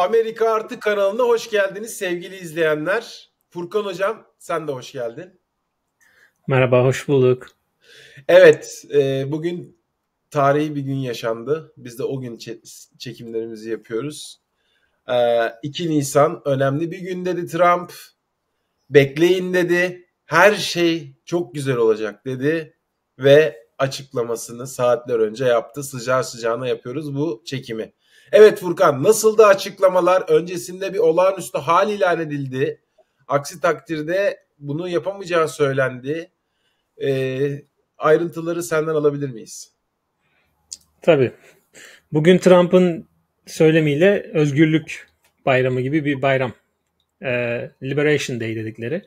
Amerika Artı kanalına hoş geldiniz sevgili izleyenler. Furkan Hocam sen de hoş geldin. Merhaba, hoş bulduk. Evet, bugün tarihi bir gün yaşandı. Biz de o gün çekimlerimizi yapıyoruz. 2 Nisan önemli bir gün dedi Trump. Bekleyin dedi. Her şey çok güzel olacak dedi. Ve açıklamasını saatler önce yaptı. Sıcağı sıcağına yapıyoruz bu çekimi. Evet Furkan, nasıldı açıklamalar? Öncesinde bir olağanüstü hal ilan edildi. Aksi takdirde bunu yapamayacağı söylendi. Ayrıntıları senden alabilir miyiz? Tabii. Bugün Trump'ın söylemiyle özgürlük bayramı gibi bir bayram. Liberation Day dedikleri.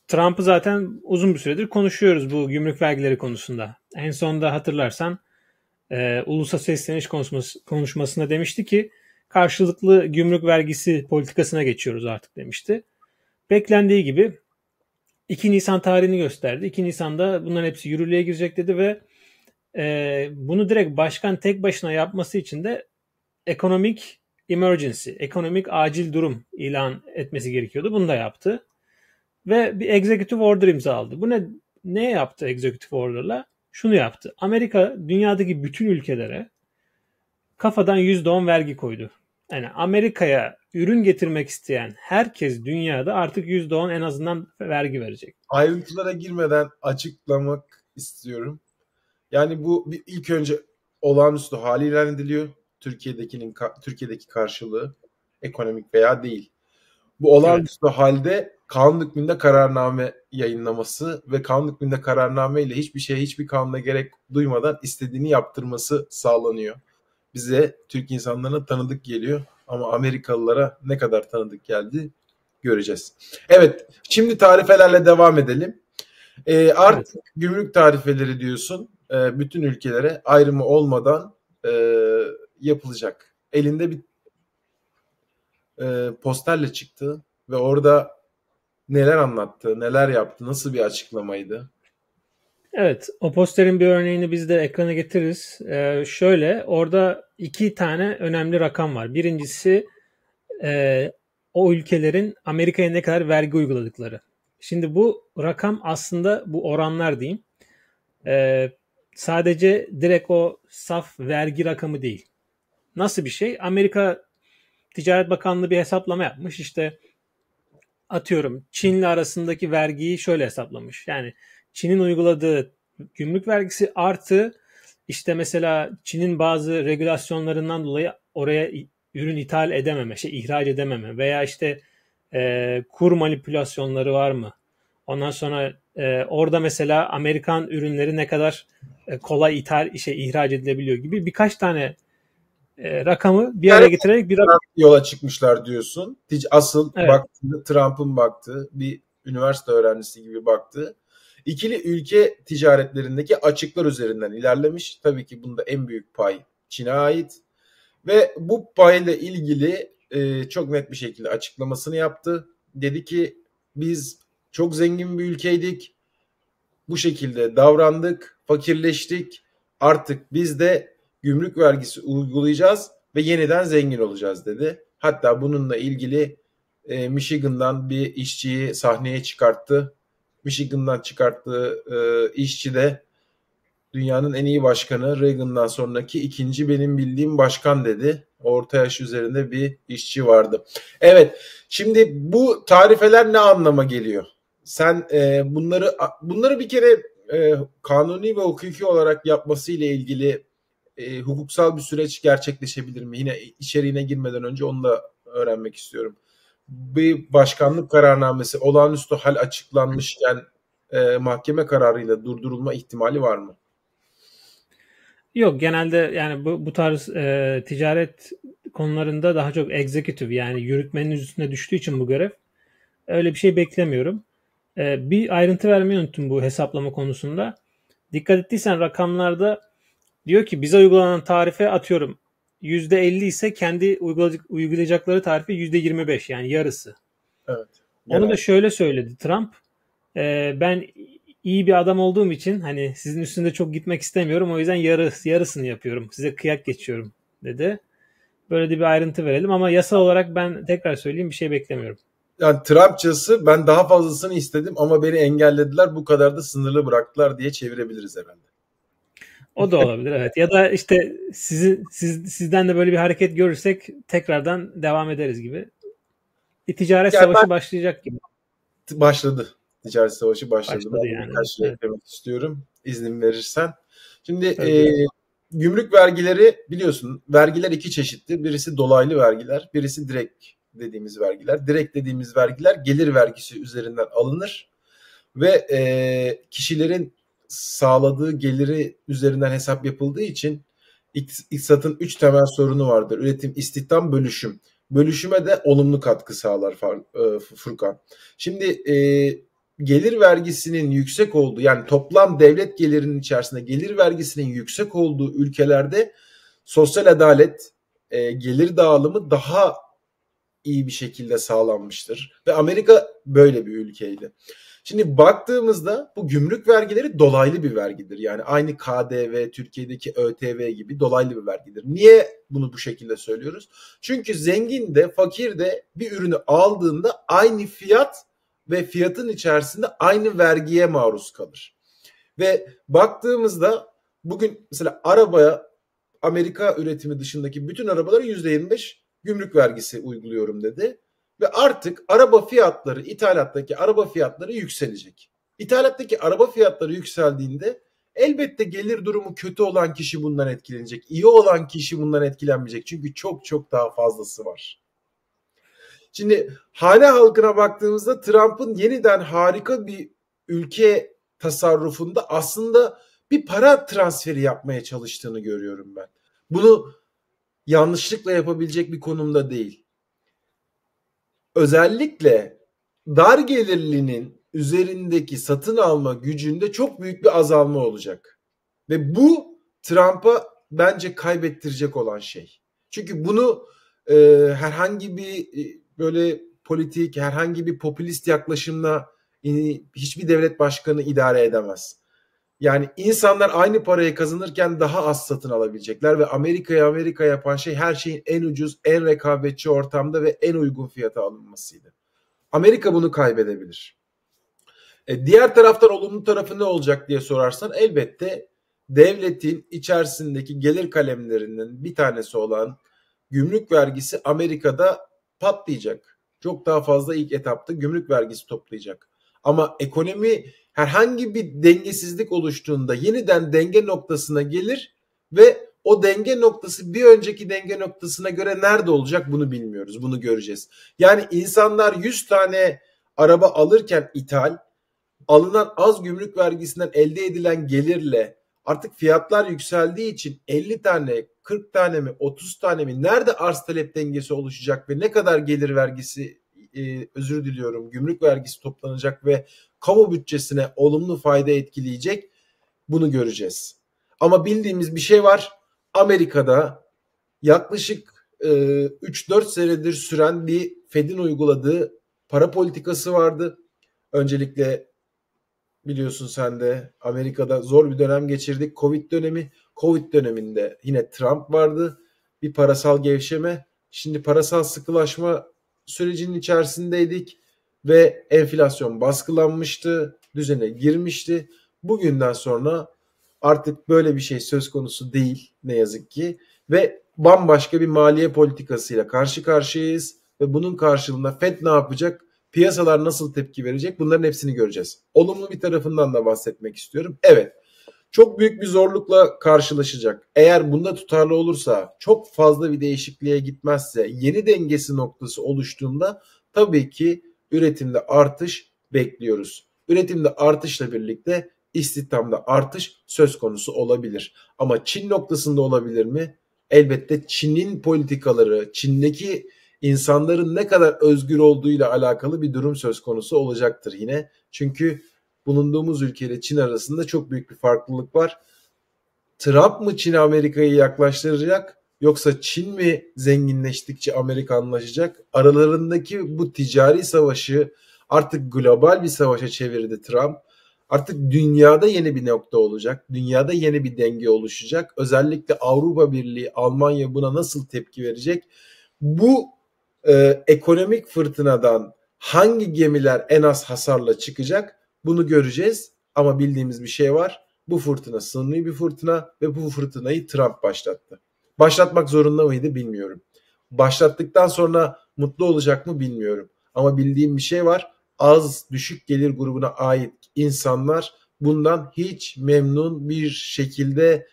Trump'ı zaten uzun bir süredir konuşuyoruz bu gümrük vergileri konusunda. En sonunda hatırlarsan ulusa sesleniş konuşmasında demişti ki karşılıklı gümrük vergisi politikasına geçiyoruz artık demişti. Beklendiği gibi 2 Nisan tarihini gösterdi. 2 Nisan'da bunların hepsi yürürlüğe girecek dedi ve bunu direkt başkan tek başına yapması için de ekonomik emergency, ekonomik acil durum ilan etmesi gerekiyordu. Bunu da yaptı. Ve bir executive order imzaladı. Bu ne yaptı executive order'la? Şunu yaptı. Amerika dünyadaki bütün ülkelere kafadan %10 vergi koydu. Yani Amerika'ya ürün getirmek isteyen herkes dünyada artık %10 en azından vergi verecek. Ayrıntılara girmeden açıklamak istiyorum. Yani bu ilk önce olağanüstü hal ilan ediliyor. Türkiye'deki karşılığı ekonomik veya değil. Bu Evet. olağanüstü halde kanun hükmünde kararname yayınlaması ve kanun hükmünde kararname ile hiçbir kanuna gerek duymadan istediğini yaptırması sağlanıyor. Bize Türk insanlarına tanıdık geliyor ama Amerikalılara ne kadar tanıdık geldi göreceğiz. Evet, şimdi tarifelerle devam edelim. Artık Evet. gümrük tarifeleri diyorsun bütün ülkelere ayrımı olmadan yapılacak. Elinde bir posterle çıktı ve orada neler anlattı, neler yaptı, nasıl bir açıklamaydı? Evet, o posterin bir örneğini biz de ekrana getiririz. Şöyle, orada 2 tane önemli rakam var. Birincisi o ülkelerin Amerika'ya ne kadar vergi uyguladıkları. Şimdi bu rakam aslında bu oranlar diyeyim. Ee, Sadece direkt o saf vergi rakamı değil. Nasıl bir şey? Amerika Ticaret Bakanlığı bir hesaplama yapmış. İşte atıyorum Çin'le arasındaki vergiyi şöyle hesaplamış. Yani Çin'in uyguladığı gümrük vergisi artı işte mesela Çin'in bazı regülasyonlarından dolayı oraya ürün ithal edememe, ihraç edememe veya işte kur manipülasyonları var mı? Ondan sonra orada mesela Amerikan ürünleri ne kadar kolay ihraç edilebiliyor gibi birkaç tane rakamı bir araya Yani getirerek bir yola çıkmışlar diyorsun. Asıl evet. Trump'ın baktığı, bir üniversite öğrencisi gibi baktığı ikili ülke ticaretlerindeki açıklar üzerinden ilerlemiş. Tabii ki bunda en büyük pay Çin'e ait ve bu payla ilgili çok net bir şekilde açıklamasını yaptı. Dedi ki biz çok zengin bir ülkeydik. Bu şekilde davrandık, fakirleştik. Artık biz de gümrük vergisi uygulayacağız ve yeniden zengin olacağız dedi. Hatta bununla ilgili Michigan'dan bir işçiyi sahneye çıkarttı. Michigan'dan çıkarttığı işçi de dünyanın en iyi başkanı, Reagan'dan sonraki ikinci benim bildiğim başkan dedi. Orta yaş üzerinde bir işçi vardı. Evet, şimdi bu tarifeler ne anlama geliyor? Sen bunları bir kere kanuni ve hukuki olarak yapması ile ilgili hukuksal bir süreç gerçekleşebilir mi? Yine içeriğine girmeden önce onu da öğrenmek istiyorum. Bir başkanlık kararnamesi olağanüstü hal açıklanmışken mahkeme kararıyla durdurulma ihtimali var mı? Yok, genelde yani bu tarz ticaret konularında daha çok executive yani yürütmenin üstüne düştüğü için bu görev öyle bir şey beklemiyorum. Bir ayrıntı vermeyi unuttum bu hesaplama konusunda. Dikkat ettiysen rakamlarda diyor ki bize uygulanan tarife atıyorum %50 ise kendi uygulayacakları tarife %25 yani yarısı. Evet. Onu da Genel. şöyle söyledi Trump. Ben iyi bir adam olduğum için hani sizin üstünde çok gitmek istemiyorum. O yüzden yarısını yapıyorum. Size kıyak geçiyorum dedi. Böyle de bir ayrıntı verelim ama yasal olarak ben tekrar söyleyeyim bir şey beklemiyorum. Yani Trumpçası ben daha fazlasını istedim ama beni engellediler, bu kadar da sınırlı bıraktılar diye çevirebiliriz herhalde. O da olabilir evet. Ya da işte sizden de böyle bir hareket görürsek tekrardan devam ederiz gibi. Bir ticaret Yani savaşı başlayacak gibi. başladı. Ticaret savaşı başladı. Başladı Ben de yani. birkaç şey Evet. eklemek istiyorum, izin verirsen. Şimdi Tabii. gümrük vergileri, biliyorsun vergiler iki çeşittir. Birisi dolaylı vergiler, birisi direkt dediğimiz vergiler. Direkt dediğimiz vergiler gelir vergisi üzerinden alınır ve kişilerin sağladığı geliri üzerinden hesap yapıldığı için İktisatın 3 temel sorunu vardır: üretim, istihdam, bölüşüm. Bölüşüme de olumlu katkı sağlar Furkan. Şimdi gelir vergisinin yüksek olduğu, yani toplam devlet gelirinin içerisinde gelir vergisinin yüksek olduğu ülkelerde sosyal adalet, gelir dağılımı daha iyi bir şekilde sağlanmıştır. Ve Amerika böyle bir ülkeydi. Şimdi baktığımızda bu gümrük vergileri dolaylı bir vergidir. Yani aynı KDV, Türkiye'deki ÖTV gibi dolaylı bir vergidir. Niye bunu bu şekilde söylüyoruz? Çünkü zengin de fakir de bir ürünü aldığında aynı fiyat ve fiyatın içerisinde aynı vergiye maruz kalır. Ve baktığımızda bugün mesela arabaya, Amerika üretimi dışındaki bütün arabalara %25 gümrük vergisi uyguluyorum dedi. Ve artık araba fiyatları, ithalattaki araba fiyatları yükselecek. İthalattaki araba fiyatları yükseldiğinde elbette gelir durumu kötü olan kişi bundan etkilenecek. İyi olan kişi bundan etkilenmeyecek. Çünkü çok çok daha fazlası var. Şimdi hane halkına baktığımızda Trump'ın yeniden harika bir ülke tasarrufunda aslında bir para transferi yapmaya çalıştığını görüyorum ben. Bunu yanlışlıkla yapabilecek bir konumda değil. Özellikle dar gelirlinin üzerindeki satın alma gücünde çok büyük bir azalma olacak. Ve bu Trump'a bence kaybettirecek olan şey. Çünkü bunu herhangi bir böyle politik, herhangi bir popülist yaklaşımla hiçbir devlet başkanı idare edemez. Yani insanlar aynı parayı kazanırken daha az satın alabilecekler ve Amerika'ya Amerika yapan şey her şeyin en ucuz, en rekabetçi ortamda ve en uygun fiyata alınmasıydı. Amerika bunu kaybedebilir. Diğer taraftan olumlu tarafı ne olacak diye sorarsan, elbette devletin içerisindeki gelir kalemlerinin bir tanesi olan gümrük vergisi Amerika'da patlayacak. Çok daha fazla ilk etapta gümrük vergisi toplayacak. Ama ekonomi herhangi bir dengesizlik oluştuğunda yeniden denge noktasına gelir ve o denge noktası bir önceki denge noktasına göre nerede olacak bunu bilmiyoruz. Bunu göreceğiz. Yani insanlar 100 tane araba alırken ithal, alınan az gümrük vergisinden elde edilen gelirle artık fiyatlar yükseldiği için 50 tane, 40 tane mi, 30 tane mi, nerede arz talep dengesi oluşacak ve ne kadar gelir vergisi, gümrük vergisi toplanacak ve kamu bütçesine olumlu fayda etkileyecek, bunu göreceğiz. Ama bildiğimiz bir şey var. Amerika'da yaklaşık 3-4 senedir süren bir Fed'in uyguladığı para politikası vardı. Öncelikle biliyorsun sen de, Amerika'da zor bir dönem geçirdik. Covid dönemi. Covid döneminde yine Trump vardı. Bir parasal gevşeme. Şimdi parasal sıkılaşma sürecinin içerisindeydik ve enflasyon baskılanmıştı, düzene girmişti. Bugünden sonra artık böyle bir şey söz konusu değil ne yazık ki ve bambaşka bir maliye politikasıyla karşı karşıyayız ve bunun karşılığında Fed ne yapacak? Piyasalar nasıl tepki verecek? Bunların hepsini göreceğiz. Olumlu bir tarafından da bahsetmek istiyorum. Evet, çok büyük bir zorlukla karşılaşacak. Eğer bunda tutarlı olursa, çok fazla bir değişikliğe gitmezse, yeni dengesi noktası oluştuğunda tabii ki üretimde artış bekliyoruz. Üretimde artışla birlikte istihdamda artış söz konusu olabilir. Ama Çin noktasında olabilir mi? Elbette Çin'in politikaları, Çin'deki insanların ne kadar özgür olduğuyla alakalı bir durum söz konusu olacaktır yine. Çünkü bulunduğumuz ülkeyle Çin arasında çok büyük bir farklılık var. Trump mı Çin Amerika'yı yaklaştıracak, yoksa Çin mi zenginleştikçe Amerika anlaşacak? Aralarındaki bu ticari savaşı artık global bir savaşa çevirdi Trump. Artık dünyada yeni bir nokta olacak. Dünyada yeni bir denge oluşacak. Özellikle Avrupa Birliği, Almanya buna nasıl tepki verecek? Bu ekonomik fırtınadan hangi gemiler en az hasarla çıkacak? Bunu göreceğiz. Ama bildiğimiz bir şey var. Bu fırtına sınırlı bir fırtına ve bu fırtınayı Trump başlattı. Başlatmak zorunda mıydı bilmiyorum. Başlattıktan sonra mutlu olacak mı bilmiyorum. Ama bildiğim bir şey var. Az düşük gelir grubuna ait insanlar bundan hiç memnun bir şekilde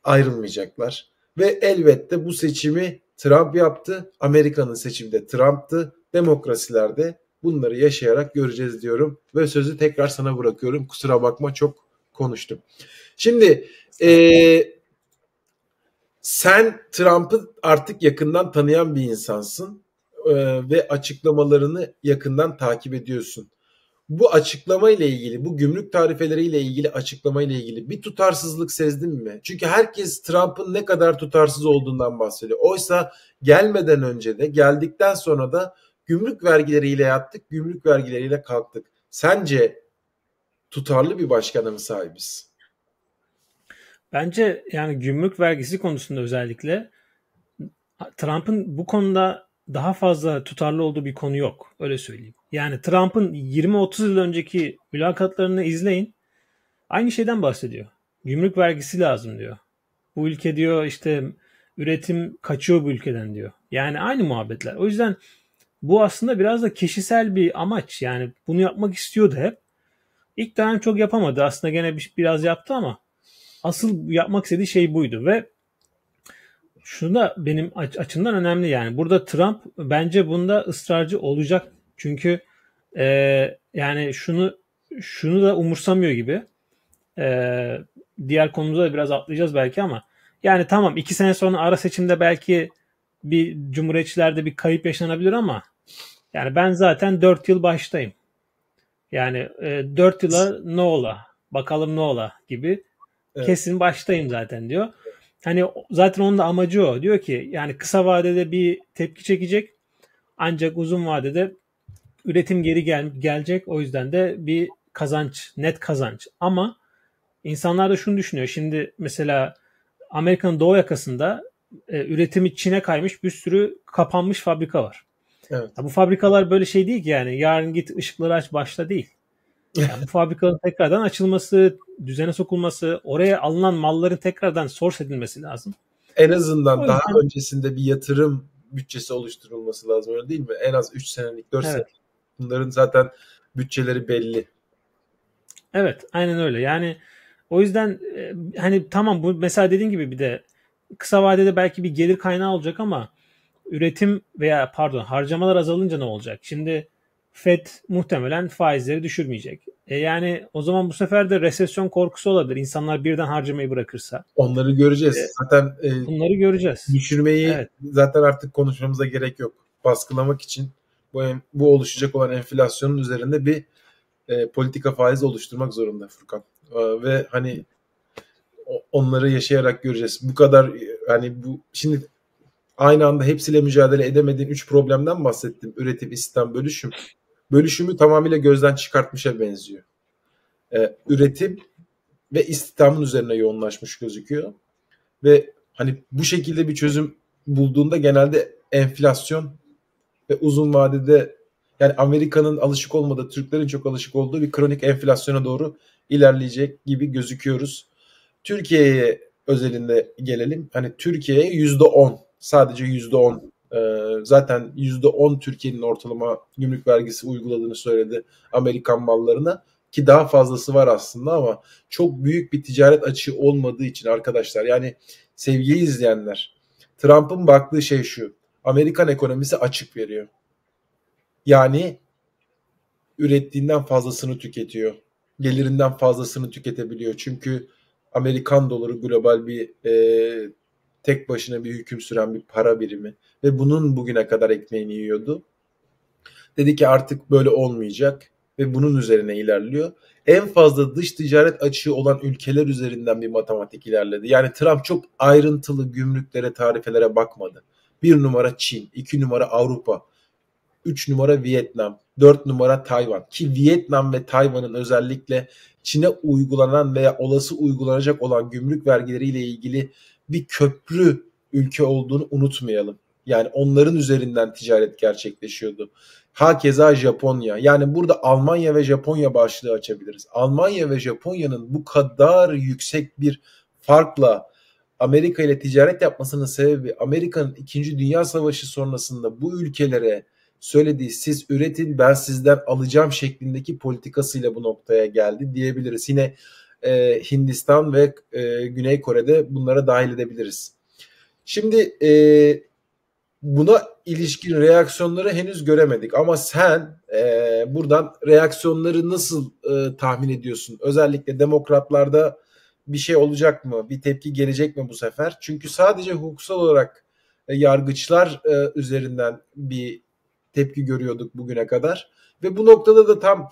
ayrılmayacaklar. Ve elbette bu seçimi Trump yaptı. Amerika'nın seçimi de Trump'tı. Demokrasilerde bunları yaşayarak göreceğiz diyorum. Ve sözü tekrar sana bırakıyorum. Kusura bakma, çok konuştum. Şimdi sen Trump'ı artık yakından tanıyan bir insansın ve açıklamalarını yakından takip ediyorsun. Bu açıklama ile ilgili, bu gümrük tarifeleriyle ilgili açıklama ile ilgili bir tutarsızlık sezdin mi? Çünkü herkes Trump'ın ne kadar tutarsız olduğundan bahsediyor. Oysa gelmeden önce de, geldikten sonra da gümrük vergileriyle yattık, gümrük vergileriyle kalktık. Sence tutarlı bir başkana mı sahibiz? Bence yani gümrük vergisi konusunda özellikle Trump'ın bu konuda daha fazla tutarlı olduğu bir konu yok. Öyle söyleyeyim. Yani Trump'ın 20-30 yıl önceki mülakatlarını izleyin. Aynı şeyden bahsediyor. Gümrük vergisi lazım diyor. Bu ülke diyor işte üretim kaçıyor bu ülkeden diyor. Yani aynı muhabbetler. O yüzden bu aslında biraz da kişisel bir amaç. Yani bunu yapmak istiyordu hep. İlk dönem çok yapamadı. Aslında gene biraz yaptı ama asıl yapmak istediği şey buydu ve şunu da benim açımdan önemli yani. Burada Trump bence bunda ısrarcı olacak. Çünkü yani şunu da umursamıyor gibi. Diğer konumuza da biraz atlayacağız belki ama yani tamam 2 sene sonra ara seçimde belki bir cumhuriyetçilerde bir kayıp yaşanabilir ama yani ben zaten 4 yıl baştayım. Yani 4 yıla ne ola? Bakalım ne ola gibi. Evet. Kesin baştayım zaten diyor. Hani zaten onun da amacı o. Diyor ki yani kısa vadede bir tepki çekecek ancak uzun vadede üretim geri gelecek. O yüzden de bir kazanç, net kazanç. Ama insanlar da şunu düşünüyor. Şimdi mesela Amerika'nın doğu yakasında üretimi Çin'e kaymış bir sürü kapanmış fabrika var. Evet. Ya bu fabrikalar böyle şey değil ki yani yarın git ışıkları aç başla değil. Yani bu fabrikaların tekrardan açılması, düzene sokulması, oraya alınan malların tekrardan source edilmesi lazım. En azından O daha yüzden öncesinde bir yatırım bütçesi oluşturulması lazım, öyle değil mi? En az 3 senelik, 4 evet. senelik. Bunların zaten bütçeleri belli. Evet, aynen öyle. Yani o yüzden hani tamam bu mesela dediğin gibi bir de kısa vadede belki bir gelir kaynağı olacak ama üretim veya pardon harcamalar azalınca ne olacak? Şimdi Fed muhtemelen faizleri düşürmeyecek. Yani o zaman bu sefer de resesyon korkusu olabilir. İnsanlar birden harcamayı bırakırsa. Onları göreceğiz. Zaten Bunları göreceğiz. düşürmeyi Evet. zaten artık konuşmamıza gerek yok. Baskılamak için bu oluşacak olan enflasyonun üzerinde bir politika faizi oluşturmak zorunda Furkan. Ve hani onları yaşayarak göreceğiz. Bu kadar hani bu şimdi aynı anda hepsiyle mücadele edemediğin 3 problemden bahsettim. Üretim, istihdam, bölüşüm. Bölüşümü tamamıyla gözden çıkartmışa benziyor. Üretim ve istihdamın üzerine yoğunlaşmış gözüküyor. Ve hani bu şekilde bir çözüm bulduğunda genelde enflasyon ve uzun vadede yani Amerika'nın alışık olmadığı, Türklerin çok alışık olduğu bir kronik enflasyona doğru ilerleyecek gibi gözüküyoruz. Türkiye'ye özelinde gelelim. Hani Türkiye'ye %10, sadece %10, zaten %10 Türkiye'nin ortalama gümrük vergisi uyguladığını söyledi Amerikan mallarına, ki daha fazlası var aslında ama çok büyük bir ticaret açığı olmadığı için arkadaşlar, yani sevgili izleyenler, Trump'ın baktığı şey şu: Amerikan ekonomisi açık veriyor. Yani ürettiğinden fazlasını tüketiyor. Gelirinden fazlasını tüketebiliyor. Çünkü Amerikan doları global bir tek başına bir hüküm süren bir para birimi ve bunun bugüne kadar ekmeğini yiyordu. Dedi ki artık böyle olmayacak ve bunun üzerine ilerliyor. En fazla dış ticaret açığı olan ülkeler üzerinden bir matematik ilerledi. Yani Trump çok ayrıntılı gümrüklere, tarifelere bakmadı. Bir numara Çin, 2 numara Avrupa. 3 numara Vietnam, 4 numara Tayvan. Ki Vietnam ve Tayvan'ın özellikle Çin'e uygulanan veya olası uygulanacak olan gümrük vergileriyle ilgili bir köprü ülke olduğunu unutmayalım. Yani onların üzerinden ticaret gerçekleşiyordu. Hakeza Japonya. Yani burada Almanya ve Japonya başlığı açabiliriz. Almanya ve Japonya'nın bu kadar yüksek bir farkla Amerika ile ticaret yapmasının sebebi Amerika'nın 2. Dünya Savaşı sonrasında bu ülkelere söylediği siz üretin ben sizden alacağım şeklindeki politikasıyla bu noktaya geldi diyebiliriz. Yine Hindistan ve Güney Kore'de bunlara dahil edebiliriz. Şimdi buna ilişkin reaksiyonları henüz göremedik ama sen buradan reaksiyonları nasıl tahmin ediyorsun? Özellikle demokratlarda bir şey olacak mı? Bir tepki gelecek mi bu sefer? Çünkü sadece hukuksal olarak yargıçlar üzerinden bir tepki görüyorduk bugüne kadar. Ve bu noktada da tam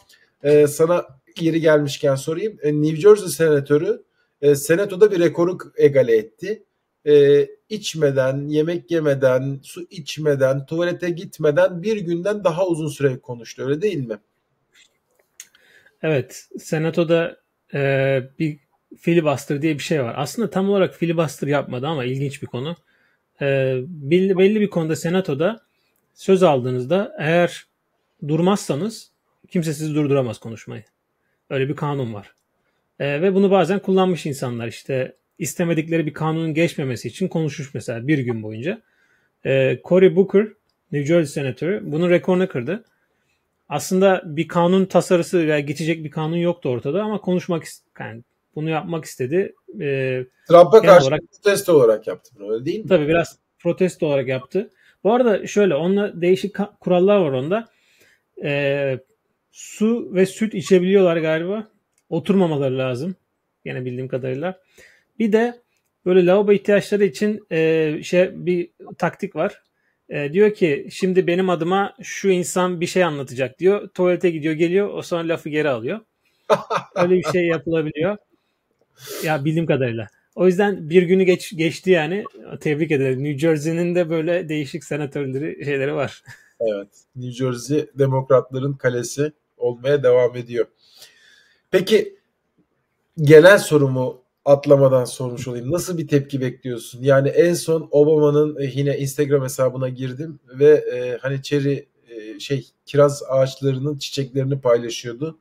sana yeri gelmişken sorayım. New Jersey senatörü senatoda bir rekoru egale etti. İçmeden, yemek yemeden, su içmeden, tuvalete gitmeden bir günden daha uzun süre konuştu. Öyle değil mi? Evet, Senato'da bir filibuster diye bir şey var. Aslında tam olarak filibuster yapmadı ama ilginç bir konu. Belli bir konuda Senato'da söz aldığınızda eğer durmazsanız kimse sizi durduramaz konuşmayı. Öyle bir kanun var. Ve bunu bazen kullanmış insanlar işte istemedikleri bir kanunun geçmemesi için konuşmuş mesela bir gün boyunca. Cory Booker, New Jersey senatörü bunun rekorunu kırdı. Aslında bir kanun tasarısı veya geçecek bir kanun yoktu ortada ama yani bunu yapmak istedi. Trump'a karşı protesto olarak yaptı bunu, öyle değil mi? Tabii biraz protesto olarak yaptı. Bu arada şöyle onunla değişik kurallar var onda. Su ve süt içebiliyorlar galiba. Oturmamaları lazım. Yine bildiğim kadarıyla. Bir de böyle lavabo ihtiyaçları için bir taktik var. Diyor ki şimdi benim adıma şu insan bir şey anlatacak diyor. Tuvalete gidiyor geliyor o sonra lafı geri alıyor. Öyle bir şey yapılabiliyor. Ya bildiğim kadarıyla. O yüzden bir günü geçti yani. Tebrik ederim. New Jersey'nin de böyle değişik şeyleri var. Evet. New Jersey demokratların kalesi olmaya devam ediyor. Peki genel sorumu atlamadan sormuş olayım. Nasıl bir tepki bekliyorsun? Yani en son Obama'nın yine Instagram hesabına girdim ve hani kiraz ağaçlarının çiçeklerini paylaşıyordu.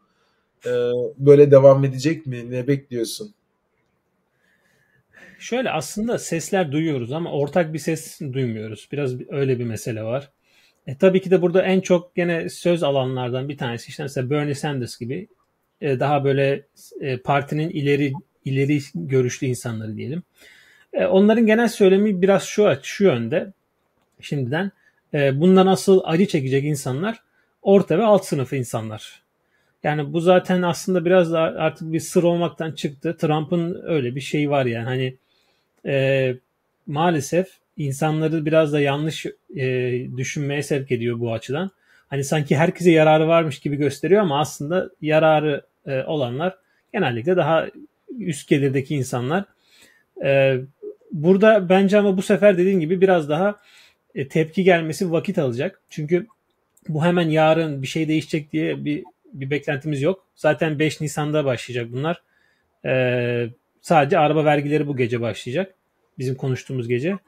Böyle devam edecek mi? Ne bekliyorsun? Şöyle aslında sesler duyuyoruz ama ortak bir ses duymuyoruz. Biraz öyle bir mesele var. Tabii ki de burada en çok gene söz alanlardan bir tanesi işte mesela Bernie Sanders gibi daha böyle partinin ileri görüşlü insanları diyelim. Onların genel söylemi biraz şu yönde şimdiden. Bundan asıl acı çekecek insanlar orta ve alt sınıf insanlar. Yani bu zaten aslında biraz da artık bir sır olmaktan çıktı. Trump'ın öyle bir şeyi var yani hani maalesef insanları biraz da yanlış düşünmeye sevk ediyor bu açıdan. Hani sanki herkese yararı varmış gibi gösteriyor ama aslında yararı olanlar genellikle daha üst gelirdeki insanlar. Burada bence ama bu sefer dediğim gibi biraz daha tepki gelmesi vakit alacak. Çünkü bu hemen yarın bir şey değişecek diye bir beklentimiz yok. Zaten 5 Nisan'da başlayacak bunlar. Sadece araba vergileri bu gece başlayacak. Bizim konuştuğumuz gece.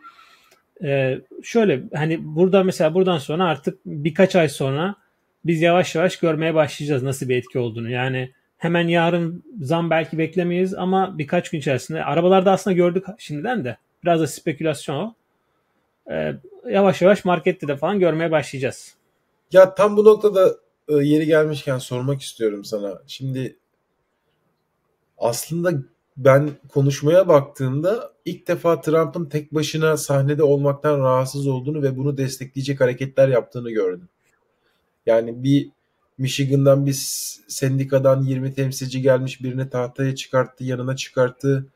Şöyle hani burada mesela buradan sonra artık birkaç ay sonra biz yavaş yavaş görmeye başlayacağız nasıl bir etki olduğunu. Yani hemen yarın zam belki beklemeyiz ama birkaç gün içerisinde arabalarda aslında gördük şimdiden de biraz da spekülasyon o. Yavaş yavaş markette de falan görmeye başlayacağız. Ya tam bu noktada yeri gelmişken sormak istiyorum sana. Şimdi aslında ben konuşmaya baktığımda ilk defa Trump'ın tek başına sahnede olmaktan rahatsız olduğunu ve bunu destekleyecek hareketler yaptığını gördüm. Yani bir Michigan'dan bir sendikadan 20 temsilci gelmiş birini tahtaya çıkarttı, yanına çıkarttı.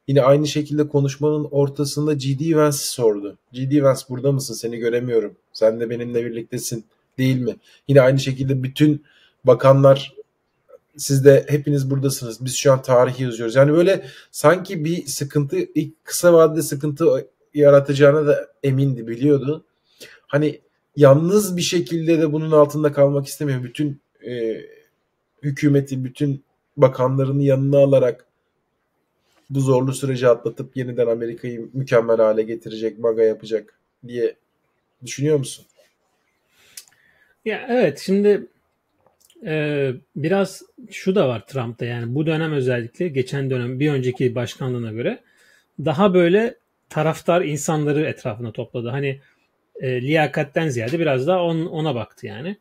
Yine aynı şekilde konuşmanın ortasında G.D. Vance sordu. G.D. Vance burada mısın? Seni göremiyorum. Sen de benimle birliktesin değil mi? Yine aynı şekilde bütün bakanlar siz de hepiniz buradasınız. Biz şu an tarihi yazıyoruz. Yani böyle sanki bir sıkıntı, ilk kısa vadede sıkıntı yaratacağına da emindi, biliyordu. Hani yalnız bir şekilde de bunun altında kalmak istemiyor. Bütün hükümeti, bütün bakanlarını yanına alarak bu zorlu süreci atlatıp yeniden Amerika'yı mükemmel hale getirecek, MAGA yapacak diye düşünüyor musun? Ya evet, şimdi biraz şu da var Trump'ta, yani bu dönem özellikle geçen dönem bir önceki başkanlığına göre daha böyle taraftar insanları etrafına topladı. Hani liyakatten ziyade biraz daha ona baktı yani.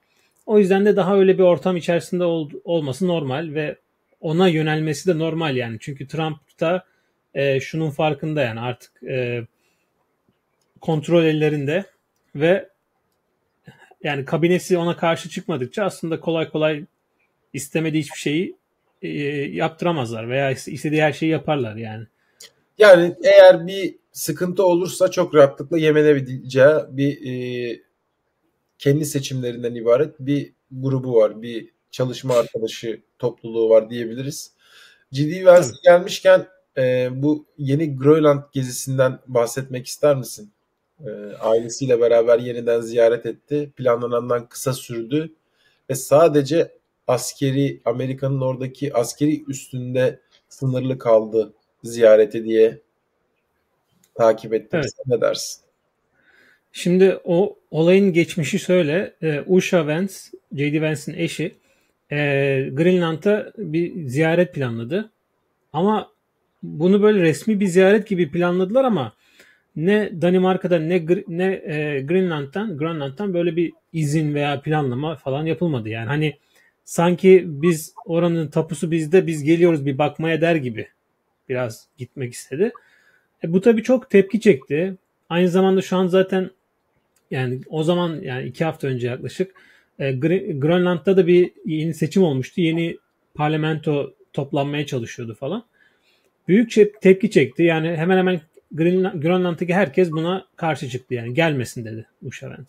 O yüzden de daha öyle bir ortam içerisinde olması normal ve ona yönelmesi de normal yani. Çünkü Trump da şunun farkında, yani artık kontrol ellerinde ve yani kabinesi ona karşı çıkmadıkça aslında kolay kolay istemediği hiçbir şeyi yaptıramazlar veya istediği her şeyi yaparlar yani. Yani eğer bir sıkıntı olursa çok rahatlıkla yemenebileceği bir kendi seçimlerinden ibaret bir grubu var. Bir çalışma arkadaşı topluluğu var diyebiliriz. J.D. Vance Tabii. gelmişken bu yeni Grönland gezisinden bahsetmek ister misin? Ailesiyle beraber yeniden ziyaret etti. Planlanandan kısa sürdü ve sadece Amerika'nın oradaki askeri üstünde sınırlı kaldı ziyareti diye takip ettim. Evet. Sen ne dersin? Şimdi o olayın geçmişi şöyle. Usha Vance, J.D. Vance'in eşi Greenland'a bir ziyaret planladı. Ama bunu böyle resmi bir ziyaret gibi planladılar ama ne Danimarka'dan ne Grönland'dan böyle bir izin veya planlama falan yapılmadı. Yani hani sanki biz oranın tapusu bizde, biz geliyoruz bir bakmaya der gibi biraz gitmek istedi. Bu tabii çok tepki çekti. Aynı zamanda şu an zaten, yani o zaman, yani 2 hafta önce yaklaşık Grönland'da da bir yeni seçim olmuştu. Yeni parlamento toplanmaya çalışıyordu falan. Büyük tepki çekti. Yani hemen hemen Grönland'daki herkes buna karşı çıktı. Yani gelmesin dedi Uşavent.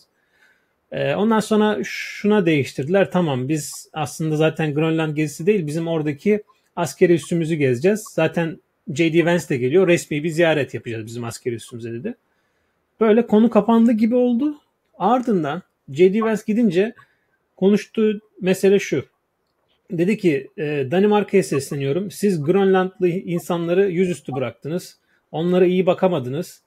Ondan sonra şuna değiştirdiler. Tamam, biz aslında zaten Grönland gezisi değil, bizim oradaki askeri üssümüzü gezeceğiz. Zaten J.D. Vance de geliyor. Resmi bir ziyaret yapacağız bizim askeri üssümüze dedi. Böyle konu kapandı gibi oldu. Ardından J.D. Vance gidince konuştuğu mesele şu. Dedi ki Danimarka'ya sesleniyorum. Siz Grönlandlı insanları yüzüstü bıraktınız. Onlara iyi bakamadınız.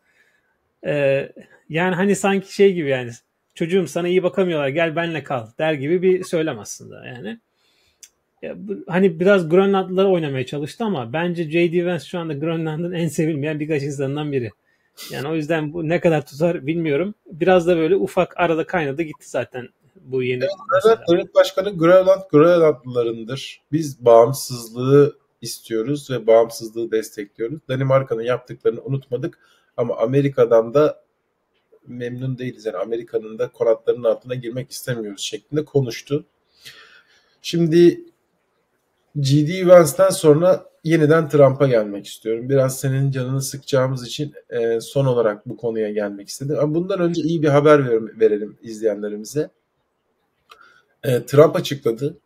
E, Yani hani sanki şey gibi, yani çocuğum sana iyi bakamıyorlar, gel benle kal der gibi bir söylem aslında yani. Hani biraz Grönlandlılara oynamaya çalıştı ama bence J.D. Vance şu anda Grönland'ın en sevilmeyen birkaç insanından biri. Yani o yüzden bu ne kadar tutar bilmiyorum. Biraz da böyle ufak arada kaynadı gitti zaten bu yeni Grönland mesela. Devlet Başkanı Grönlandlılarındır. Biz bağımsızlığı istiyoruz ve bağımsızlığı destekliyoruz. Danimarka'nın yaptıklarını unutmadık ama Amerika'dan da memnun değiliz. Yani Amerika'nın da konatlarının altına girmek istemiyoruz şeklinde konuştu. Şimdi J.D. Vance'den sonra yeniden Trump'a gelmek istiyorum. Biraz senin canını sıkacağımız için son olarak bu konuya gelmek istedim. Ama bundan önce iyi bir haber verelim izleyenlerimize. Trump açıkladı.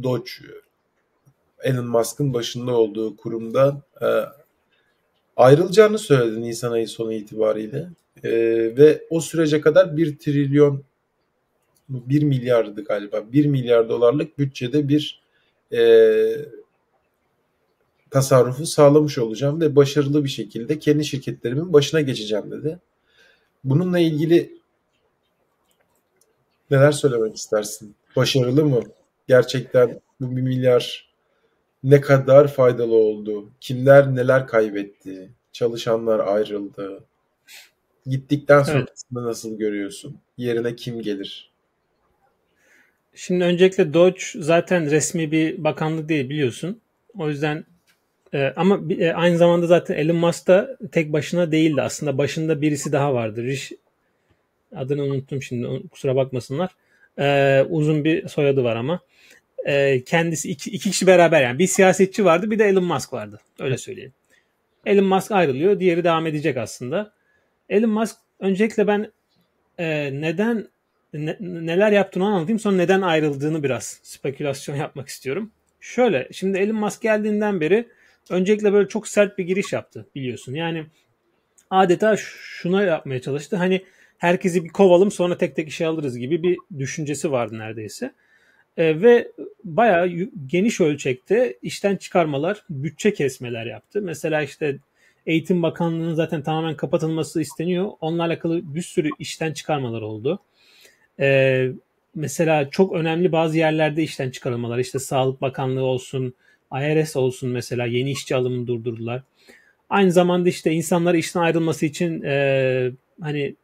Doge, Elon Musk'ın başında olduğu kurumda ayrılacağını söyledi Nisan ayı sonu itibariyle. Ve o sürece kadar 1 milyardı galiba. 1 milyar dolarlık bütçede bir tasarrufu sağlamış olacağım ve başarılı bir şekilde kendi şirketlerimin başına geçeceğim dedi. Bununla ilgili neler söylemek istersin? Başarılı mı? Gerçekten bu 1 milyar ne kadar faydalı oldu? Kimler neler kaybetti? Çalışanlar ayrıldı. Gittikten Evet. sonrasında nasıl görüyorsun? Yerine kim gelir? Şimdi öncelikle Doge zaten resmi bir bakanlık değil, biliyorsun. O yüzden ama aynı zamanda zaten Elon Musk da tek başına değildi. Aslında başında birisi daha vardı. Adını unuttum şimdi, kusura bakmasınlar. Uzun bir soyadı var ama. Kendisi iki kişi beraber, yani bir siyasetçi vardı, bir de Elon Musk vardı. Öyle söyleyeyim. Elon Musk ayrılıyor. Diğeri devam edecek aslında. Elon Musk, öncelikle ben neler yaptığını anlatayım, sonra neden ayrıldığını biraz spekülasyon yapmak istiyorum. Şöyle, şimdi Elon Musk geldiğinden beri öncelikle böyle çok sert bir giriş yaptı, biliyorsun. Yani adeta şuna yapmaya çalıştı. Hani herkesi bir kovalım sonra tek tek işe alırız gibi bir düşüncesi vardı neredeyse. Ve bayağı geniş ölçekte işten çıkarmalar, bütçe kesmeler yaptı. Mesela işte Eğitim Bakanlığı'nın zaten tamamen kapatılması isteniyor. Onunla alakalı bir sürü işten çıkarmalar oldu. Mesela çok önemli bazı yerlerde işten çıkarılmalar, işte Sağlık Bakanlığı olsun, IRS olsun, mesela yeni işçi alımını durdurdular. Aynı zamanda işte insanlar işten ayrılması için hani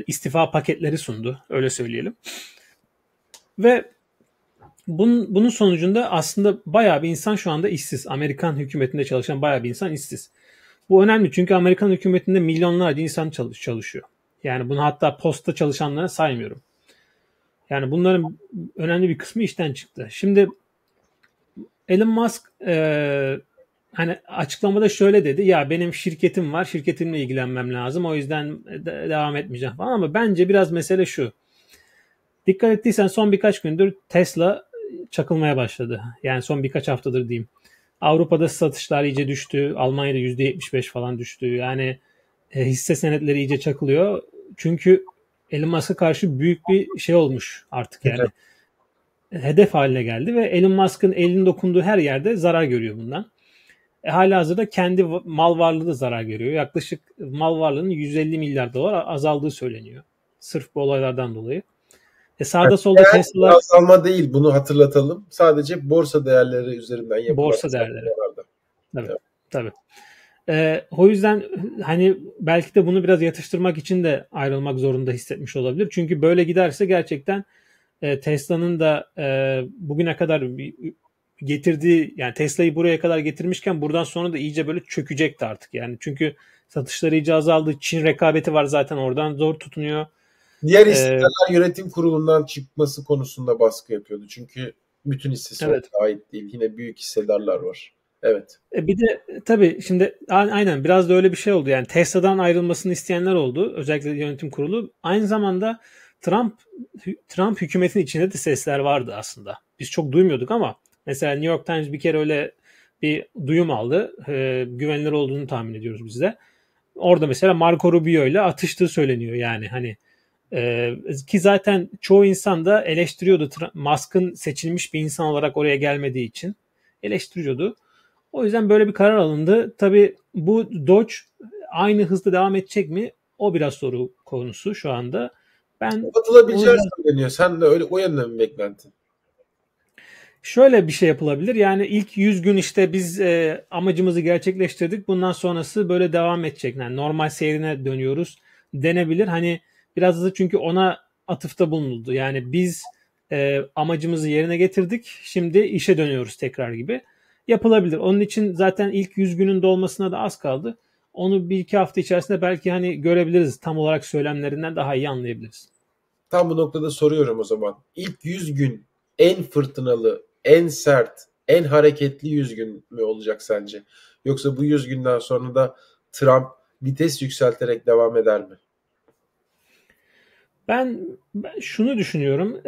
istifa paketleri sundu, öyle söyleyelim. Ve bunun sonucunda aslında bayağı bir insan şu anda işsiz. Amerikan hükümetinde çalışan bayağı bir insan işsiz. Bu önemli çünkü Amerikan hükümetinde milyonlarca insan çalışıyor. Yani bunu hatta posta çalışanlara saymıyorum. Yani bunların önemli bir kısmı işten çıktı. Şimdi Elon Musk hani açıklamada şöyle dedi: ya benim şirketim var, şirketimle ilgilenmem lazım, o yüzden devam etmeyeceğim falan. Ama bence biraz mesele şu: dikkat ettiysen son birkaç gündür Tesla çakılmaya başladı. Yani son birkaç haftadır diyeyim. Avrupa'da satışlar iyice düştü. Almanya'da %75 falan düştü. Yani hisse senetleri iyice çakılıyor. Çünkü Elon Musk'a karşı büyük bir şey olmuş artık yani. Hedef haline geldi ve Elon Musk'ın elinin dokunduğu her yerde zarar görüyor bundan. Halihazırda kendi mal varlığı da zarar görüyor. Yaklaşık mal varlığının 150 milyar dolar azaldığı söyleniyor. Sırf bu olaylardan dolayı. Sağda solda Tesla'lar... Azalma değil, bunu hatırlatalım. Sadece borsa değerleri üzerinden yapılan borsa değerleri. Tabii. Tabii. O yüzden hani belki de bunu biraz yatıştırmak için de ayrılmak zorunda hissetmiş olabilir. Çünkü böyle giderse gerçekten Tesla'nın da bugüne kadar getirdiği, yani Tesla'yı buraya kadar getirmişken buradan sonra da iyice böyle çökecekti artık. Yani çünkü satışları iyice azaldı. Çin rekabeti var zaten, oradan zor tutunuyor. Diğer hisseler yönetim kurulundan çıkması konusunda baskı yapıyordu. Çünkü bütün hissesi evet. ait değil. Yine büyük hissedarlar var. Evet. Bir de tabii şimdi aynen biraz da öyle bir şey oldu. Yani Tesla'dan ayrılmasını isteyenler oldu. Özellikle yönetim kurulu. Aynı zamanda Trump hükümetinin içinde de sesler vardı aslında. Biz çok duymuyorduk ama mesela New York Times bir kere öyle bir duyum aldı. Güvenilir olduğunu tahmin ediyoruz biz de. Orada mesela Marco Rubio ile atıştığı söyleniyor yani hani. Ki zaten çoğu insan da eleştiriyordu Musk'ın seçilmiş bir insan olarak oraya gelmediği için eleştiriyordu. O yüzden böyle bir karar alındı. Tabii bu Doge aynı hızda devam edecek mi? O biraz soru konusu şu anda. Kapatılabileceği söyleniyor. Sen de öyle o yönde mi beklentin? Şöyle bir şey yapılabilir. Yani ilk 100 gün işte biz amacımızı gerçekleştirdik. Bundan sonrası böyle devam edecek. Yani normal seyrine dönüyoruz denebilir. Hani biraz da çünkü ona atıfta bulunuldu. Yani biz amacımızı yerine getirdik. Şimdi işe dönüyoruz tekrar gibi. Yapılabilir. Onun için zaten ilk 100 günün dolmasına da az kaldı. Onu 1-2 hafta içerisinde belki hani görebiliriz. Tam olarak söylemlerinden daha iyi anlayabiliriz. Tam bu noktada soruyorum o zaman. İlk 100 gün en fırtınalı, en sert, en hareketli 100 gün mü olacak sence? Yoksa bu 100 günden sonra da Trump vites yükselterek devam eder mi? Ben şunu düşünüyorum.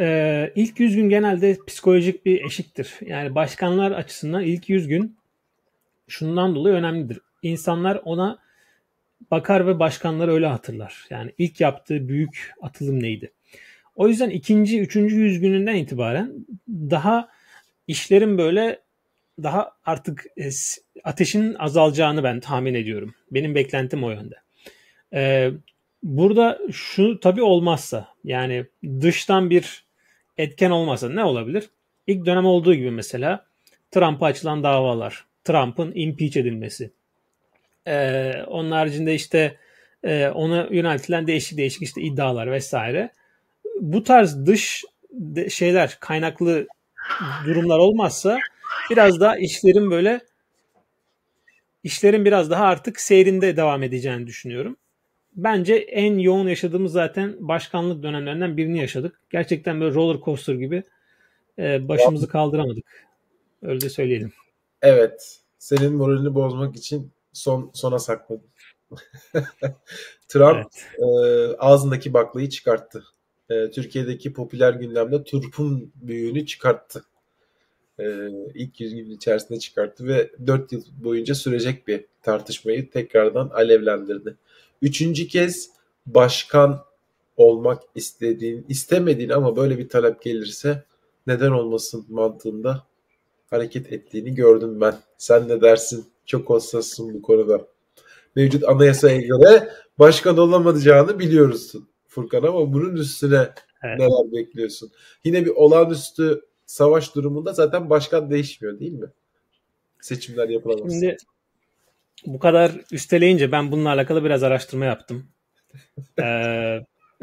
İlk 100 gün genelde psikolojik bir eşiktir. Yani başkanlar açısından ilk 100 gün şundan dolayı önemlidir. İnsanlar ona bakar ve başkanları öyle hatırlar. Yani ilk yaptığı büyük atılım neydi? O yüzden ikinci, üçüncü 100 gününden itibaren daha işlerin böyle daha artık ateşin azalacağını ben tahmin ediyorum. Benim beklentim o yönde. Burada şu tabii olmazsa, yani dıştan bir etken olmazsa ne olabilir? İlk dönem olduğu gibi mesela Trump'a açılan davalar, Trump'ın impeach edilmesi. Onun haricinde işte ona yöneltilen değişik işte iddialar vesaire. Bu tarz dış şeyler, kaynaklı durumlar olmazsa biraz daha işlerin biraz daha artık seyrinde devam edeceğini düşünüyorum. Bence en yoğun yaşadığımız zaten başkanlık dönemlerinden birini yaşadık. Gerçekten böyle roller coaster gibi başımızı kaldıramadık. Öyle de söyleyelim. Evet. Senin moralini bozmak için sona sakladım. Trump Evet. Ağzındaki baklayı çıkarttı. Türkiye'deki popüler gündemde turpun büyüğünü çıkarttı. İlk 100 gün içerisinde çıkarttı ve 4 yıl boyunca sürecek bir tartışmayı tekrardan alevlendirdi. Üçüncü kez başkan olmak istemediğin ama böyle bir talep gelirse neden olmasın mantığında hareket ettiğini gördüm ben. Sen ne dersin? Çok hassassın bu konuda. Mevcut anayasaya göre başkan olamayacağını biliyoruz Furkan, ama bunun üstüne Evet. neler bekliyorsun? Yine bir olağanüstü savaş durumunda zaten başkan değişmiyor değil mi? Seçimler yapılamaz. Şimdi bu kadar üsteleyince ben bununla alakalı biraz araştırma yaptım.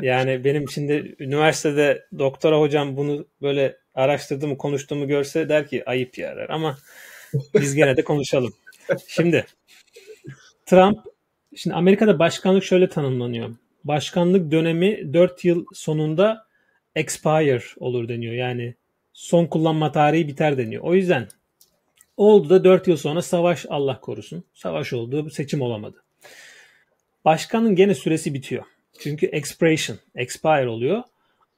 Yani benim şimdi üniversitede doktora hocam bunu böyle araştırdığımı, konuştuğumu görse der ki ayıp yarar, ama biz gene de konuşalım. Şimdi Trump, şimdi Amerika'da başkanlık şöyle tanımlanıyor. Başkanlık dönemi 4 yıl sonunda expire olur deniyor. Yani son kullanma tarihi biter deniyor. O yüzden oldu da 4 yıl sonra savaş, Allah korusun. Savaş oldu, seçim olamadı. Başkanın gene süresi bitiyor. Çünkü expire oluyor.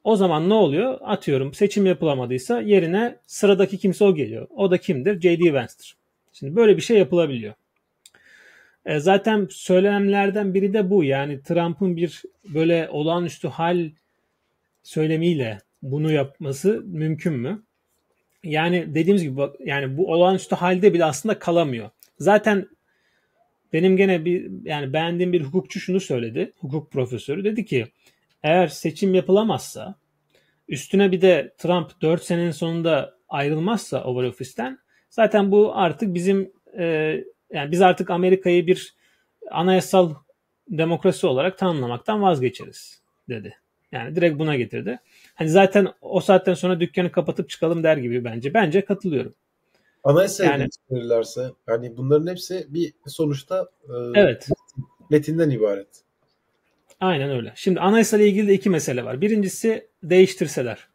O zaman ne oluyor? Atıyorum seçim yapılamadıysa yerine sıradaki kimse o geliyor. O da kimdir? J.D. Vance'tir. Şimdi böyle bir şey yapılabiliyor. Zaten söylemlerden biri de bu. Yani Trump'ın bir böyle olağanüstü hal söylemiyle bunu yapması mümkün mü? Yani dediğimiz gibi yani bu olağanüstü halde bile aslında kalamıyor. Zaten benim gene yani beğendiğim bir hukukçu şunu söyledi. Hukuk profesörü dedi ki eğer seçim yapılamazsa, üstüne bir de Trump 4 senenin sonunda ayrılmazsa Oval Office'ten, zaten bu artık bizim yani biz artık Amerika'yı bir anayasal demokrasi olarak tanımlamaktan vazgeçeriz dedi. Yani direkt buna getirdi. Hani zaten o saatten sonra dükkanı kapatıp çıkalım der gibi bence. Bence katılıyorum. Anayasayı Yani değiştirirlerse, hani bunların hepsi bir sonuçta evet. metinden ibaret. Aynen öyle. Şimdi anayasayla ilgili de iki mesele var. Birincisi değiştirseler.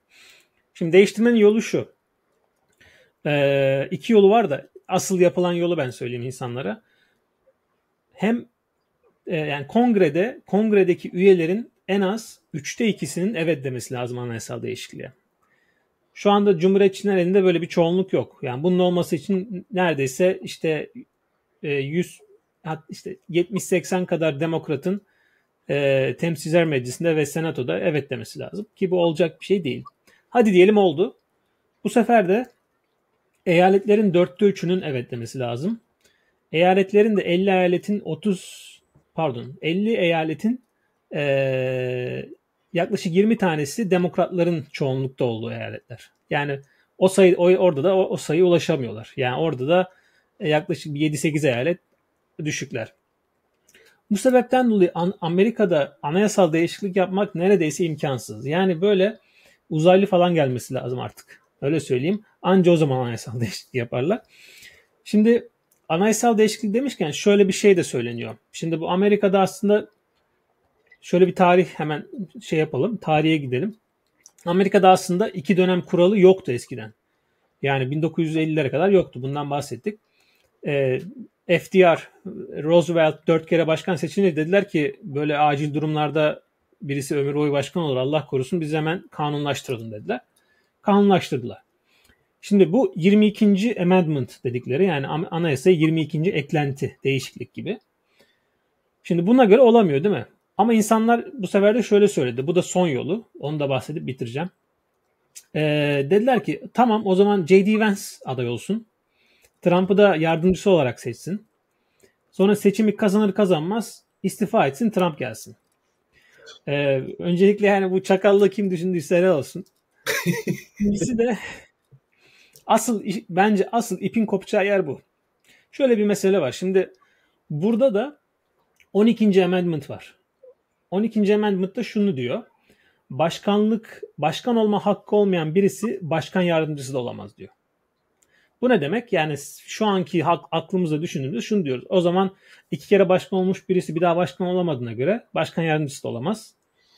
Şimdi değiştirmenin yolu şu. İki yolu var da asıl yapılan yolu ben söyleyeyim insanlara. Hem yani kongredeki üyelerin en az 3'te 2'sinin evet demesi lazım anayasal değişikliğe. Şu anda Cumhuriyetçilerin elinde böyle bir çoğunluk yok. Yani bunun olması için neredeyse işte 100 işte 70-80 kadar demokratın Temsilciler Meclisi'nde ve Senato'da evet demesi lazım. Ki bu olacak bir şey değil. Hadi diyelim oldu. Bu sefer de eyaletlerin 3'ünün evet demesi lazım. Eyaletlerin de 50 eyaletin yaklaşık 20 tanesi demokratların çoğunlukta olduğu eyaletler. Yani orada da o sayıya ulaşamıyorlar. Yani orada da yaklaşık 7-8 eyalet düşükler. Bu sebepten dolayı Amerika'da anayasal değişiklik yapmak neredeyse imkansız. Yani böyle uzaylı falan gelmesi lazım artık. Öyle söyleyeyim. Anca o zaman anayasal değişiklik yaparlar. Şimdi anayasal değişiklik demişken şöyle bir şey de söyleniyor. Şimdi bu Amerika'da aslında şöyle bir tarih hemen yapalım. Tarihe gidelim. Amerika'da aslında 2 dönem kuralı yoktu eskiden. Yani 1950'lere kadar yoktu. Bundan bahsettik. FDR, Roosevelt 4 kere başkan seçilince dediler ki böyle acil durumlarda birisi ömür boyu başkan olur, Allah korusun, biz hemen kanunlaştıralım dediler. Kanunlaştırdılar. Şimdi bu 22. Amendment dedikleri, yani anayasaya 22. eklenti, değişiklik gibi. Şimdi buna göre olamıyor değil mi? Ama insanlar bu sefer de şöyle söyledi. Bu da son yolu. Onu da bahsedip bitireceğim. Dediler ki tamam, o zaman J.D. Vance aday olsun. Trump'ı da yardımcısı olarak seçsin. Sonra seçimi kazanır kazanmaz istifa etsin, Trump gelsin. Öncelikle yani bu çakallığı kim düşündüyse helal olsun. İkincisi de bence asıl ipin kopacağı yer bu. Şöyle bir mesele var. Şimdi burada da 12. Amendment var. 12. Amendment'ta şunu diyor. Başkan olma hakkı olmayan birisi başkan yardımcısı da olamaz diyor. Bu ne demek? Yani şu anki aklımızda düşündüğümüzde şunu diyoruz. O zaman 2 kere başkan olmuş birisi bir daha başkan olamadığına göre başkan yardımcısı da olamaz.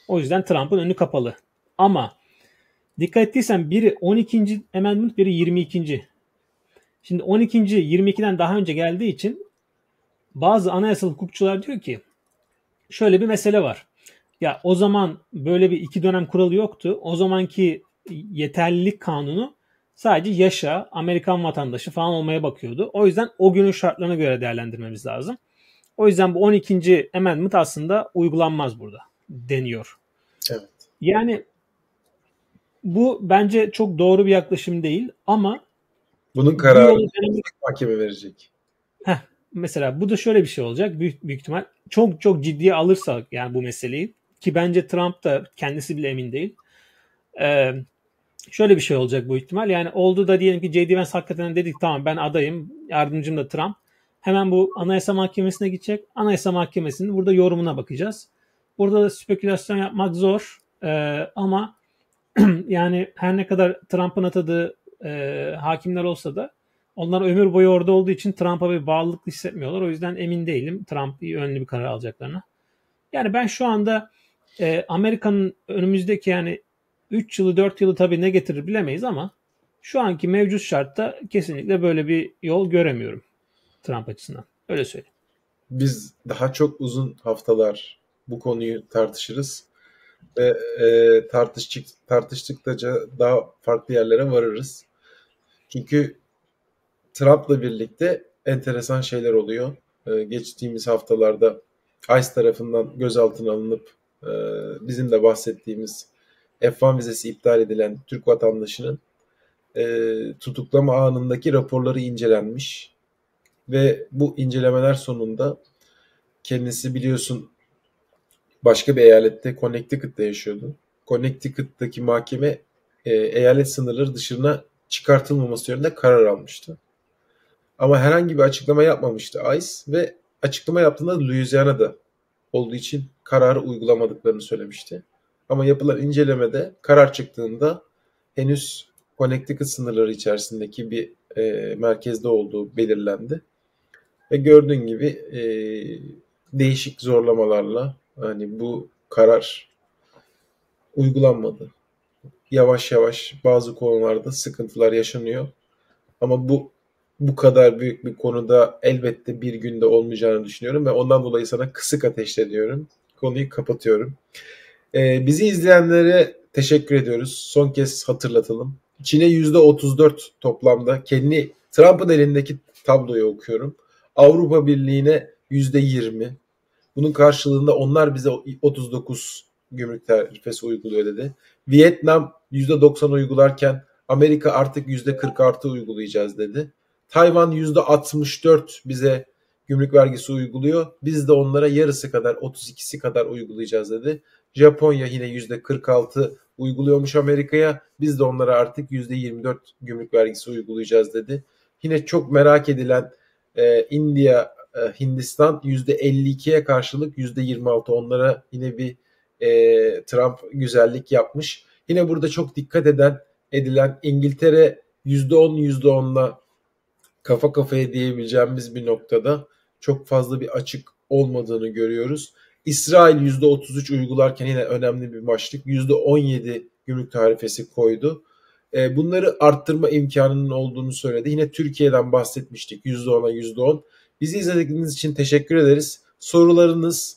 O yüzden Trump'ın önü kapalı. Ama dikkat ettiysen biri 12. Amendment, biri 22. Şimdi 12. 22'den daha önce geldiği için bazı anayasal hukukçular diyor ki şöyle bir mesele var. Ya o zaman böyle bir 2 dönem kuralı yoktu. O zamanki yeterlilik kanunu sadece yaşa, Amerikan vatandaşı falan olmaya bakıyordu. O yüzden o günün şartlarına göre değerlendirmemiz lazım. O yüzden bu 12. Amendment aslında uygulanmaz burada deniyor. Evet. Yani bu bence çok doğru bir yaklaşım değil ama Bunun bu kararını yolu denemek. mahkeme verecek. Heh, mesela bu da şöyle bir şey olacak büyük ihtimal. Çok çok ciddiye alırsak yani bu meseleyi, ki bence Trump da kendisi bile emin değil. Ee, Şöyle bir şey olacak bu ihtimal. Yani oldu da diyelim ki J.D. Vance hakikaten dedik tamam ben adayım, yardımcım da Trump. Hemen bu Anayasa Mahkemesi'ne gidecek. Anayasa Mahkemesi'nin burada yorumuna bakacağız. Burada da spekülasyon yapmak zor. Ama yani her ne kadar Trump'ın atadığı hakimler olsa da onlar ömür boyu orada olduğu için Trump'a bir bağlılık hissetmiyorlar. O yüzden emin değilim Trump yönlü bir karar alacaklarına. Yani ben şu anda Amerika'nın önümüzdeki yani 3 yılı 4 yılı tabii ne getirir bilemeyiz ama şu anki mevcut şartta kesinlikle böyle bir yol göremiyorum Trump açısından. Öyle söyleyeyim. Biz daha çok uzun haftalar bu konuyu tartışırız ve tartıştıkça daha farklı yerlere varırız. Çünkü Trump'la birlikte enteresan şeyler oluyor. Geçtiğimiz haftalarda ICE tarafından gözaltına alınıp bizim de bahsettiğimiz F1 vizesi iptal edilen Türk vatandaşının tutuklama anındaki raporları incelenmiş ve bu incelemeler sonunda kendisi biliyorsun başka bir eyalette Connecticut'ta yaşıyordu. Connecticut'taki mahkeme eyalet sınırları dışına çıkartılmaması yönünde karar almıştı. Ama herhangi bir açıklama yapmamıştı ICE ve açıklama yaptığında Louisiana'da olduğu için kararı uygulamadıklarını söylemişti. Ama yapılan incelemede karar çıktığında henüz Connecticut sınırları içerisindeki bir merkezde olduğu belirlendi. Ve gördüğün gibi değişik zorlamalarla hani bu karar uygulanmadı. Yavaş yavaş bazı konularda sıkıntılar yaşanıyor. Ama bu kadar büyük bir konuda elbette bir günde olmayacağını düşünüyorum ve ondan dolayı sana kısık ateşle diyorum. Konuyu kapatıyorum. Bizi izleyenlere teşekkür ediyoruz. Son kez hatırlatalım. Çin'e %34 toplamda. Kendi Trump'ın elindeki tabloyu okuyorum. Avrupa Birliği'ne %20. Bunun karşılığında onlar bize 39 gümrük tarifesi uyguluyor dedi. Vietnam %90 uygularken Amerika artık %46 uygulayacağız dedi. Tayvan %64 bize gümrük vergisi uyguluyor. Biz de onlara yarısı kadar 32'si kadar uygulayacağız dedi. Japonya yine %46 uyguluyormuş Amerika'ya. Biz de onlara artık %24 gümrük vergisi uygulayacağız dedi. Yine çok merak edilen Hindistan %52'ye karşılık %26 onlara yine bir Trump güzellik yapmış. Yine burada çok dikkat edilen İngiltere %10'la kafa kafaya diyebileceğimiz bir noktada çok fazla bir açık olmadığını görüyoruz. İsrail %33 uygularken yine önemli bir başlık. %17 gümrük tarifesi koydu. Bunları arttırma imkanının olduğunu söyledi. Yine Türkiye'den bahsetmiştik %10'a %10. Bizi izlediğiniz için teşekkür ederiz. Sorularınız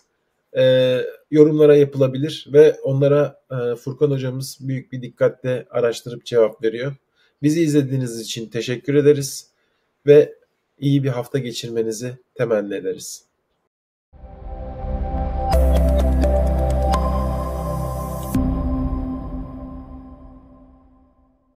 yorumlara yapılabilir ve onlara Furkan hocamız büyük bir dikkatle araştırıp cevap veriyor. Bizi izlediğiniz için teşekkür ederiz ve iyi bir hafta geçirmenizi temenni ederiz.